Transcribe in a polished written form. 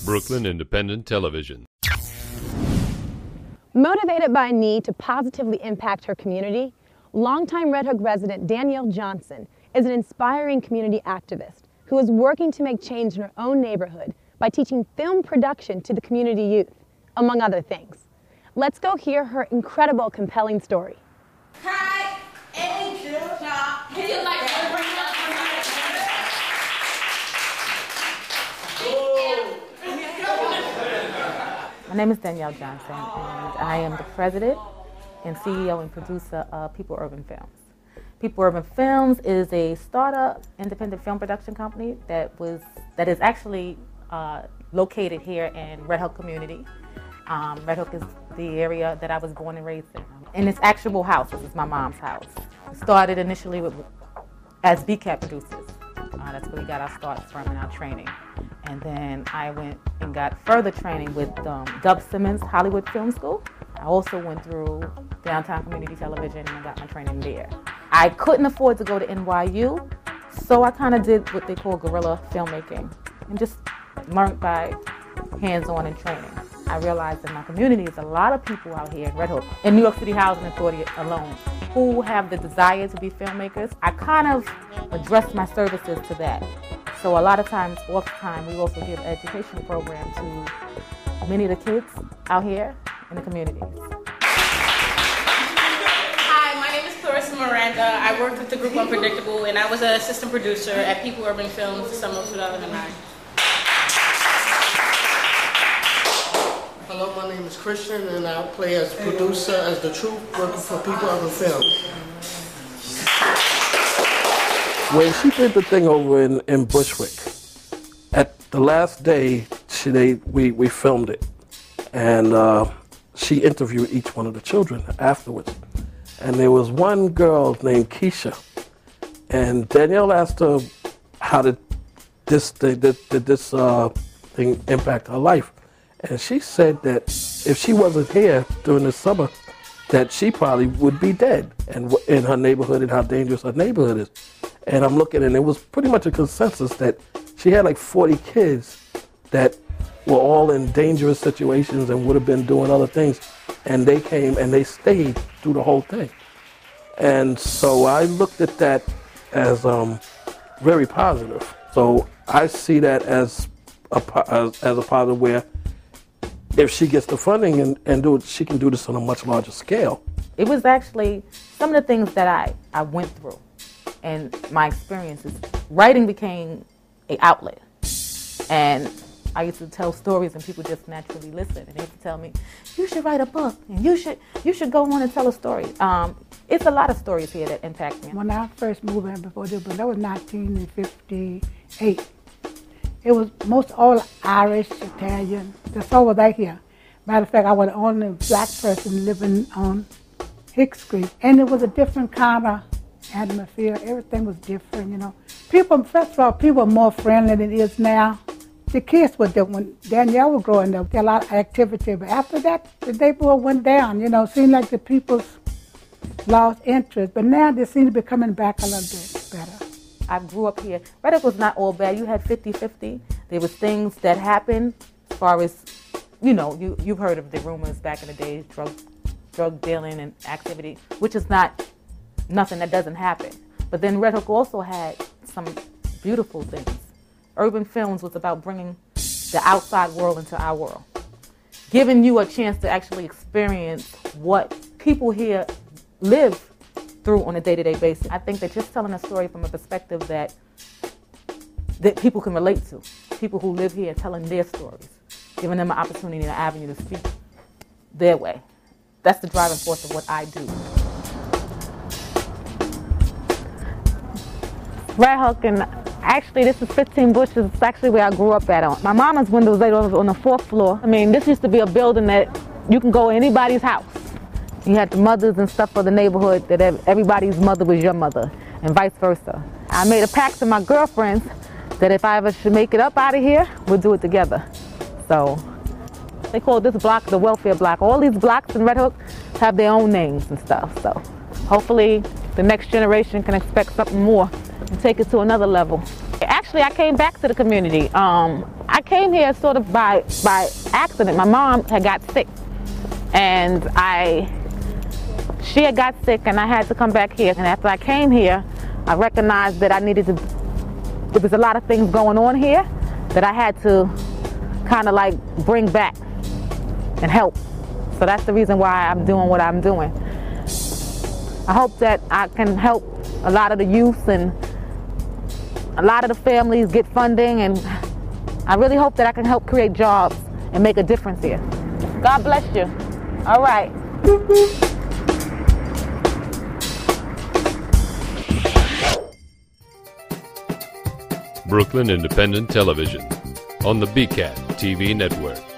Brooklyn Independent Television. Motivated by a need to positively impact her community, longtime Red Hook resident Dannelle Johnson is an inspiring community activist who is working to make change in her own neighborhood by teaching film production to the community youth, among other things. Let's go hear her incredible, compelling story. Hi, Angel. Can you like My name is Dannelle Johnson, and I am the president and CEO and producer of People Urban Films. People Urban Films is a startup independent film production company that is actually located here in Red Hook community. Red Hook is the area that I was born and raised in. And its actual house, this is my mom's house. Started initially as BCAT producers. That's where we got our start from in our training. And then I went and got further training with Dub Simmons Hollywood Film School. I also went through Downtown Community Television and I got my training there. I couldn't afford to go to NYU, so I kind of did what they call guerrilla filmmaking and just learned by hands-on and training. I realized in my community there's a lot of people out here in Red Hook, in New York City Housing Authority alone, who have the desire to be filmmakers. I kind of address my services to that. So a lot of times, off time, we also give education program to many of the kids out here in the communities. Hi, my name is Clarissa Miranda. I worked with the group Unpredictable, and I was an assistant producer at People Urban Films the summer of 2009. Hello, my name is Christian, and I play as producer as the Truth, working for People Urban Films. When she did the thing over in Bushwick, at the last day, we filmed it, and she interviewed each one of the children afterwards. And there was one girl named Keisha, and Dannelle asked her how did this thing impact her life. And she said that if she wasn't here during the summer, that she probably would be dead and in her neighborhood and how dangerous her neighborhood is. And I'm looking, and it was pretty much a consensus that she had like 40 kids that were all in dangerous situations and would have been doing other things. And they came and they stayed through the whole thing. And so I looked at that as very positive. So I see that as a positive where if she gets the funding and do it, she can do this on a much larger scale. It was actually some of the things that I went through and my experiences. Writing became an outlet. And I used to tell stories and people just naturally listen. And they used to tell me, you should write a book and you should go on and tell a story. It's a lot of stories here that impact me. When I first moved in before this, but that was 1958. It was most all Irish, Italian. That's all was out here. Matter of fact, I was the only black person living on Hicks Street. And it was a different kind of atmosphere. Everything was different, you know. People, first of all, people were more friendly than it is now. The kids were different. When Dannelle was growing up, there was a lot of activity. But after that, the neighborhood went down, you know. It seemed like the people lost interest. But now they seem to be coming back a little bit better. I grew up here. Red Hook was not all bad. You had 50-50. There was things that happened as far as, you know, you've heard of the rumors back in the days, drug dealing and activity, which is nothing that doesn't happen. But then Red Hook also had some beautiful things. Urban Films was about bringing the outside world into our world, giving you a chance to actually experience what people here live through on a day-to-day basis. I think that just telling a story from a perspective that people can relate to, people who live here telling their stories, giving them an opportunity and an avenue to speak their way. That's the driving force of what I do. Red Hook, and actually this is 15 Bushes. It's actually where I grew up at. My mama's window was on the 4th floor. I mean, this used to be a building that you can go in anybody's house. You had the mothers and stuff for the neighborhood, that everybody's mother was your mother, and vice versa. I made a pact to my girlfriends that if I ever should make it up out of here, we'll do it together. So they call this block the welfare block. All these blocks in Red Hook have their own names and stuff. So hopefully the next generation can expect something more and take it to another level. Actually, I came back to the community. I came here sort of by accident. My mom had got sick, and she had got sick, and I had to come back here. And after I came here, I recognized that there was a lot of things going on here that I had to kind of like bring back and help. So that's the reason why I'm doing what I'm doing. I hope that I can help a lot of the youth and a lot of the families get funding, and I really hope that I can help create jobs and make a difference here. God bless you. All right. Brooklyn Independent Television on the BCAT TV network.